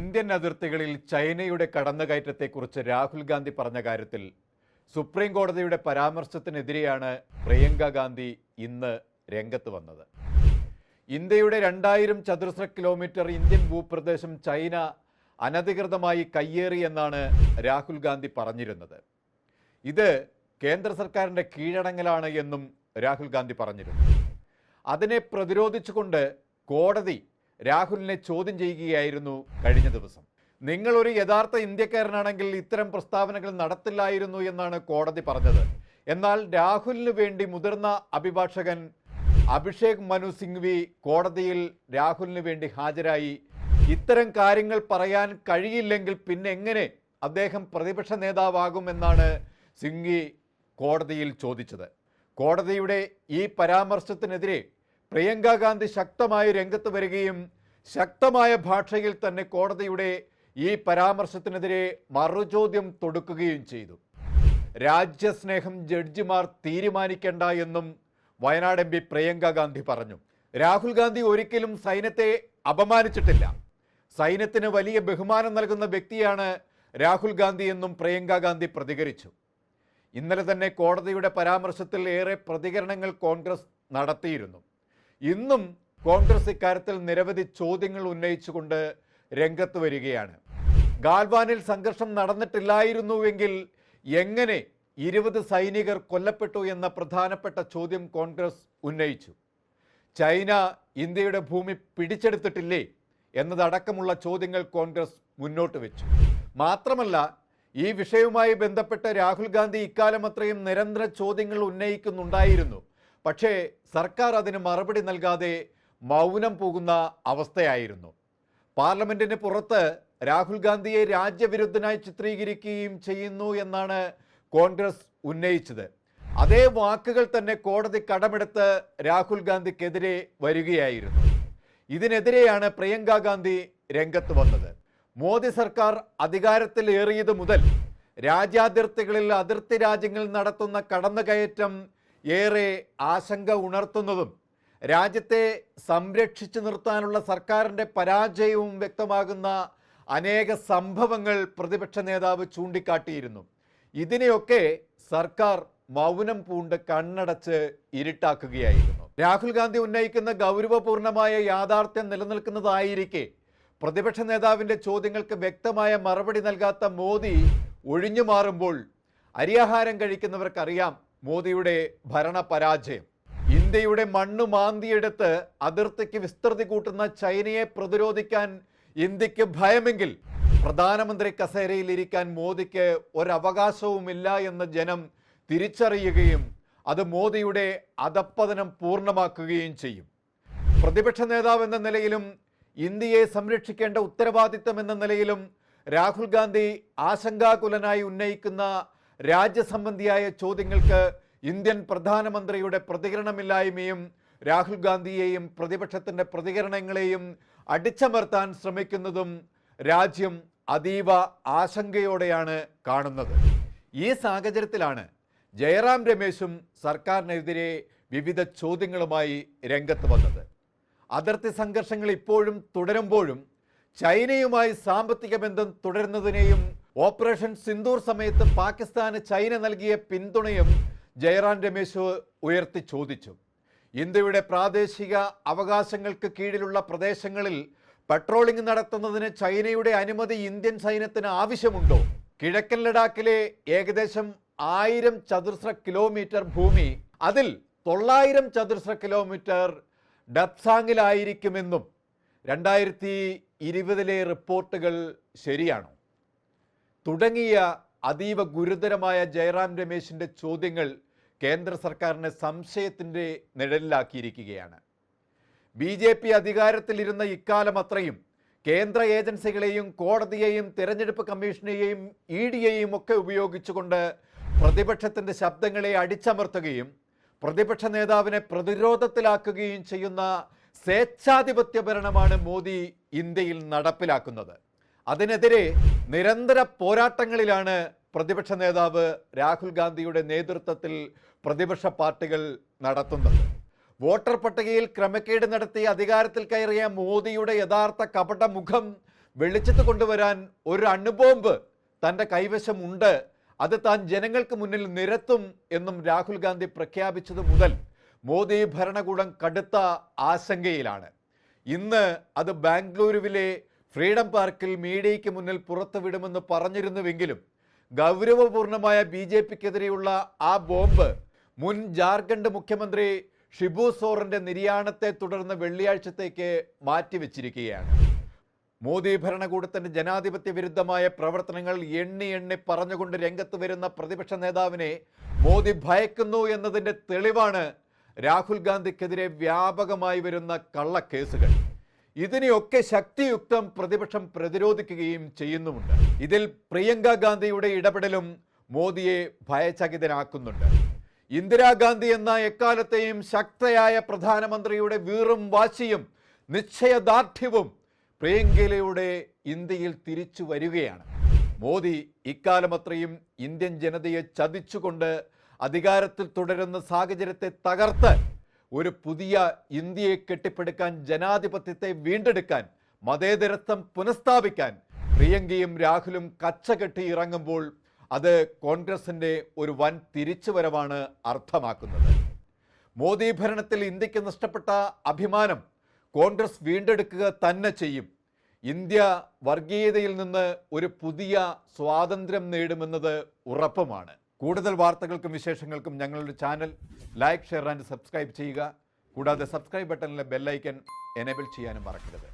Indian അതിർത്തികളിൽ ചൈനയുടെ കടന്നുകയറ്റത്തെക്കുറിച്ച് രാഹുൽ ഗാന്ധി പറഞ്ഞ കാര്യത്തിൽ സുപ്രീം കോടതിയുടെ പരാമർശത്തിനെതിരെയാണ് പ്രിയങ്ക ഗാന്ധി ഇന്ന് രംഗത്ത് വന്നത്. ഇന്ത്യയുടെ 2000 ചതുരശ്ര കിലോമീറ്റർ ഇന്ത്യൻ ഭൂപ്രദേശം ചൈന അനധികൃതമായി കയ്യേറി എന്നാണ് രാഹുൽ ഗാന്ധി പറഞ്ഞിരുന്നത്. ഇത് കേന്ദ്ര സർക്കാരിൻ്റെ കീഴടങ്ങലാണ് എന്നും രാഹുൽ ഗാന്ധി പറഞ്ഞിരുന്നു. അതിനെ പ്രതിരോധിച്ചുകൊണ്ട് കോടതി രാഹുലിനെ ചോദ്യം ചെയ്യുകയായിരുന്നു കഴിഞ്ഞ ദിവസം. നിങ്ങളൊരു യഥാർത്ഥ ഇന്ത്യക്കാരനാണെങ്കിൽ ഇത്തരം പ്രസ്താവനകൾ നടത്തില്ലായിരുന്നു എന്നാണ് കോടതി പറഞ്ഞത്. എന്നാൽ രാഹുലിന് വേണ്ടി മുതിർന്ന അഭിഭാഷകൻ അഭിഷേക് മനു സിംഗ്വി കോടതിയിൽ രാഹുലിന് വേണ്ടി ഹാജരായി. ഇത്തരം കാര്യങ്ങൾ പറയാൻ കഴിയില്ലെങ്കിൽ പിന്നെ എങ്ങനെ അദ്ദേഹം പ്രതിപക്ഷ നേതാവാകുമെന്നാണ് സിംഗ്വി കോടതിയിൽ ചോദിച്ചത്. കോടതിയുടെ ഈ പരാമർശത്തിനെതിരെ പ്രിയങ്ക ഗാന്ധി ശക്തമായി രംഗത്ത് വരികയും ശക്തമായ ഭാഷയിൽ തന്നെ കോടതിയുടെ ഈ പരാമർശത്തിനെതിരെ മറുചോദ്യം തൊടുക്കുകയും ചെയ്തു. രാജ്യസ്നേഹം ജഡ്ജിമാർ തീരുമാനിക്കേണ്ട എന്നും വയനാട് MP പ്രിയങ്ക ഗാന്ധി പറഞ്ഞു. രാഹുൽ ഗാന്ധി ഒരിക്കലും സൈന്യത്തെ അപമാനിച്ചിട്ടില്ല. സൈന്യത്തിന് വലിയ ബഹുമാനം നൽകുന്ന വ്യക്തിയാണ് രാഹുൽ ഗാന്ധി എന്നും പ്രിയങ്ക ഗാന്ധി പ്രതികരിച്ചു. ഇന്നലെ തന്നെ കോടതിയുടെ പരാമർശത്തിൽ ഏറെ പ്രതികരണങ്ങൾ കോൺഗ്രസ് നടത്തിയിരുന്നു. ഇന്നും കോൺഗ്രസ് ഇക്കാര്യത്തിൽ നിരവധി ചോദ്യങ്ങൾ ഉന്നയിച്ചുകൊണ്ട് രംഗത്ത് വരികയാണ്. ഗാൽവാനിൽ സംഘർഷം നടന്നിട്ടില്ലായിരുന്നുവെങ്കിൽ എങ്ങനെ 20 സൈനികർ കൊല്ലപ്പെട്ടു എന്ന പ്രധാനപ്പെട്ട ചോദ്യം കോൺഗ്രസ് ഉന്നയിച്ചു. ചൈന ഇന്ത്യയുടെ ഭൂമി പിടിച്ചെടുത്തിട്ടില്ലേ എന്നതടക്കമുള്ള ചോദ്യങ്ങൾ കോൺഗ്രസ് മുന്നോട്ട് വെച്ചു. മാത്രമല്ല, ഈ വിഷയവുമായി ബന്ധപ്പെട്ട് രാഹുൽ ഗാന്ധി ഇക്കാലം അത്രയും നിരന്തര ചോദ്യങ്ങൾ ഉന്നയിക്കുന്നുണ്ടായിരുന്നു. പക്ഷേ സർക്കാർ അതിന് മറുപടി നൽകാതെ മൗനം പോകുന്ന അവസ്ഥയായിരുന്നു. പാർലമെന്റിന് പുറത്ത് രാഹുൽ ഗാന്ധിയെ രാജ്യവിരുദ്ധനായി ചിത്രീകരിക്കുകയും ചെയ്യുന്നു എന്നാണ് കോൺഗ്രസ് ഉന്നയിച്ചത്. അതേ വാക്കുകൾ തന്നെ കോടതി കടമെടുത്ത് രാഹുൽ ഗാന്ധിക്കെതിരെ വരികയായിരുന്നു. ഇതിനെതിരെയാണ് പ്രിയങ്ക ഗാന്ധി രംഗത്ത് വന്നത്. മോദി സർക്കാർ അധികാരത്തിലേറിയത് മുതൽ രാജ്യാതിർത്തികളിൽ അതിർത്തി രാജ്യങ്ങൾ നടത്തുന്ന കടന്നുകയറ്റം ഏറെ ആശങ്ക ഉണർത്തുന്നതും രാജ്യത്തെ സംരക്ഷിച്ചു നിർത്താനുള്ള സർക്കാരിൻ്റെ പരാജയവും വ്യക്തമാകുന്ന അനേക സംഭവങ്ങൾ പ്രതിപക്ഷ നേതാവ് ചൂണ്ടിക്കാട്ടിയിരുന്നു. ഇതിനെയൊക്കെ സർക്കാർ മൗനം പൂണ്ട് കണ്ണടച്ച് ഇരുട്ടാക്കുകയായിരുന്നു. രാഹുൽ ഗാന്ധി ഉന്നയിക്കുന്ന ഗൗരവപൂർണമായ യാഥാർത്ഥ്യം നിലനിൽക്കുന്നതായിരിക്കെ പ്രതിപക്ഷ നേതാവിൻ്റെ ചോദ്യങ്ങൾക്ക് വ്യക്തമായ മറുപടി നൽകാത്ത മോദി ഒഴിഞ്ഞു മാറുമ്പോൾ അരിയാഹാരം കഴിക്കുന്നവർക്കറിയാം മോദിയുടെ ഭരണ പരാജയം. ഇന്ത്യയുടെ മണ്ണ് മാന്തിയെടുത്ത് അതിർത്തിക്ക് വിസ്തൃതി കൂട്ടുന്ന ചൈനയെ പ്രതിരോധിക്കാൻ ഇന്ത്യക്ക് ഭയമെങ്കിൽ പ്രധാനമന്ത്രി കസേരയിൽ ഇരിക്കാൻ മോദിക്ക് ഒരവകാശവുമില്ല എന്ന് ജനം തിരിച്ചറിയുകയും അത് മോദിയുടെ അധപ്പതനം പൂർണ്ണമാക്കുകയും ചെയ്യും. പ്രതിപക്ഷ നേതാവ് എന്ന നിലയിലും ഇന്ത്യയെ സംരക്ഷിക്കേണ്ട ഉത്തരവാദിത്തം എന്ന നിലയിലും രാഹുൽ ഗാന്ധി ആശങ്കാകുലനായി ഉന്നയിക്കുന്ന രാജ്യസംബന്ധിയായ ചോദ്യങ്ങൾക്ക് ഇന്ത്യൻ പ്രധാനമന്ത്രിയുടെ പ്രതികരണമില്ലായ്മയും രാഹുൽ ഗാന്ധിയെയും പ്രതിപക്ഷത്തിൻ്റെ പ്രതികരണങ്ങളെയും അടിച്ചമർത്താൻ ശ്രമിക്കുന്നതും രാജ്യം അതീവ ആശങ്കയോടെയാണ് കാണുന്നത്. ഈ സാഹചര്യത്തിലാണ് ജയറാം രമേശും സർക്കാരിനെതിരെ വിവിധ ചോദ്യങ്ങളുമായി രംഗത്ത് വന്നത്. അതിർത്തി സംഘർഷങ്ങൾ ഇപ്പോഴും തുടരുമ്പോഴും ചൈനയുമായി സാമ്പത്തിക ബന്ധം തുടരുന്നതിനെയും ഓപ്പറേഷൻ സിന്ദൂർ സമയത്ത് പാകിസ്ഥാന് ചൈന നൽകിയ പിന്തുണയും ജയറാം രമേശ് ഉയർത്തി ചോദിച്ചു. ഇന്ത്യയുടെ പ്രാദേശിക അവകാശങ്ങൾക്ക് കീഴിലുള്ള പ്രദേശങ്ങളിൽ പട്രോളിംഗ് നടത്തുന്നതിന് ചൈനയുടെ അനുമതി ഇന്ത്യൻ സൈന്യത്തിന് ആവശ്യമുണ്ടോ? കിഴക്കൻ ലഡാക്കിലെ ഏകദേശം 1000 ചതുരശ്ര കിലോമീറ്റർ ഭൂമി, അതിൽ 900 ചതുരശ്ര കിലോമീറ്റർ ഡബ്സാങ്ങിലായിരിക്കുമെന്നും 2020 റിപ്പോർട്ടുകൾ ശരിയാണോ തുടങ്ങിയ അതീവ ഗുരുതരമായ ജയറാം രമേശിൻ്റെ ചോദ്യങ്ങൾ കേന്ദ്ര സർക്കാരിനെ സംശയത്തിൻ്റെ നിഴലിലാക്കിയിരിക്കുകയാണ്. BJP അധികാരത്തിലിരുന്ന ഇക്കാലം അത്രയും കേന്ദ്ര ഏജൻസികളെയും കോടതിയെയും തിരഞ്ഞെടുപ്പ് കമ്മീഷനെയും EDയെയും ഒക്കെ ഉപയോഗിച്ചുകൊണ്ട് പ്രതിപക്ഷത്തിൻ്റെ ശബ്ദങ്ങളെ അടിച്ചമർത്തുകയും പ്രതിപക്ഷ നേതാവിനെ പ്രതിരോധത്തിലാക്കുകയും ചെയ്യുന്ന സ്വേച്ഛാധിപത്യ ഭരണമാണ് മോദി ഇന്ത്യയിൽ നടപ്പിലാക്കുന്നത്. അതിനെതിരെ നിരന്തര പോരാട്ടങ്ങളിലാണ് പ്രതിപക്ഷ നേതാവ് രാഹുൽ ഗാന്ധിയുടെ നേതൃത്വത്തിൽ പ്രതിപക്ഷ പാർട്ടികൾ നടത്തുന്നത്. വോട്ടർ പട്ടികയിൽ ക്രമക്കേട് നടത്തി അധികാരത്തിൽ കയറിയ മോദിയുടെ യഥാർത്ഥ കപട മുഖം വെളിച്ചത്ത് കൊണ്ടുവരാൻ ഒരു അണുബോംബ് തൻ്റെ കൈവശമുണ്ട്, അത് താൻ ജനങ്ങൾക്ക് മുന്നിൽ നിരത്തും എന്നും രാഹുൽ ഗാന്ധി പ്രഖ്യാപിച്ചത് മുതൽ മോദി ഭരണകൂടം കടുത്ത ആശങ്കയിലാണ്. ഇന്ന് അത് ബാംഗ്ലൂരുവിലെ ഫ്രീഡം പാർക്കിൽ മീഡിയയ്ക്ക് മുന്നിൽ പുറത്തുവിടുമെന്ന് പറഞ്ഞിരുന്നുവെങ്കിലും ഗൗരവപൂർണമായ BJPക്കെതിരെയുള്ള ആ ബോംബ് മുൻ ജാർഖണ്ഡ് മുഖ്യമന്ത്രി ഷിബു സോറന്റെ നിര്യാണത്തെ തുടർന്ന് വെള്ളിയാഴ്ചത്തേക്ക് മാറ്റിവെച്ചിരിക്കുകയാണ്. മോദി ഭരണകൂടത്തിന്റെ ജനാധിപത്യ വിരുദ്ധമായ പ്രവർത്തനങ്ങൾ എണ്ണി പറഞ്ഞുകൊണ്ട് രംഗത്ത് വരുന്ന പ്രതിപക്ഷ നേതാവിനെ മോദി ഭയക്കുന്നു എന്നതിൻ്റെ തെളിവാണ് രാഹുൽ ഗാന്ധിക്കെതിരെ വ്യാപകമായി വരുന്ന കള്ളക്കേസുകൾ. ഇതിനെയൊക്കെ ശക്തിയുക്തം പ്രതിപക്ഷം പ്രതിരോധിക്കുകയും ചെയ്യുന്നുമുണ്ട്. ഇതിൽ പ്രിയങ്ക ഗാന്ധിയുടെ ഇടപെടലും മോദിയെ ഭയചകിതനാക്കുന്നുണ്ട്. ഇന്ദിരാഗാന്ധി എന്ന എക്കാലത്തെയും ശക്തയായ പ്രധാനമന്ത്രിയുടെ വീറും വാശിയും നിശ്ചയദാർഢ്യവും പ്രിയങ്കയിലൂടെ ഇന്ത്യയിൽ തിരിച്ചു വരികയാണ്. മോദി ഇക്കാലമത്രയും ഇന്ത്യൻ ജനതയെ ചതിച്ചുകൊണ്ട് അധികാരത്തിൽ തുടരുന്ന സാഹചര്യത്തെ തകർത്ത് ഒരു പുതിയ ഇന്ത്യയെ കെട്ടിപ്പടുക്കാൻ, ജനാധിപത്യത്തെ വീണ്ടെടുക്കാൻ, മതേതരത്വം പുനഃസ്ഥാപിക്കാൻ പ്രിയങ്കയും രാഹുലും കച്ചകെട്ടി ഇറങ്ങുമ്പോൾ അത് കോൺഗ്രസിൻ്റെ ഒരു വൻ തിരിച്ചുവരവാണ് അർത്ഥമാക്കുന്നത്. മോദി ഭരണത്തിൽ ഇന്ത്യക്ക് നഷ്ടപ്പെട്ട അഭിമാനം കോൺഗ്രസ് വീണ്ടെടുക്കുക തന്നെ ചെയ്യും. ഇന്ത്യ വർഗീയതയിൽ നിന്ന് ഒരു പുതിയ സ്വാതന്ത്ര്യം നേടുമെന്നത് ഉറപ്പുമാണ്. കൂടുതൽ വാർത്തകൾക്കും വിശേഷങ്ങൾക്കും ഞങ്ങളുടെ channel like, share and subscribe ചെയ്യുക. കൂടാതെ സബ്സ്ക്രൈബ് ബട്ടണിലെ ബെല്ലൈക്കൻ എനേബിൾ ചെയ്യാനും മറക്കരുത്.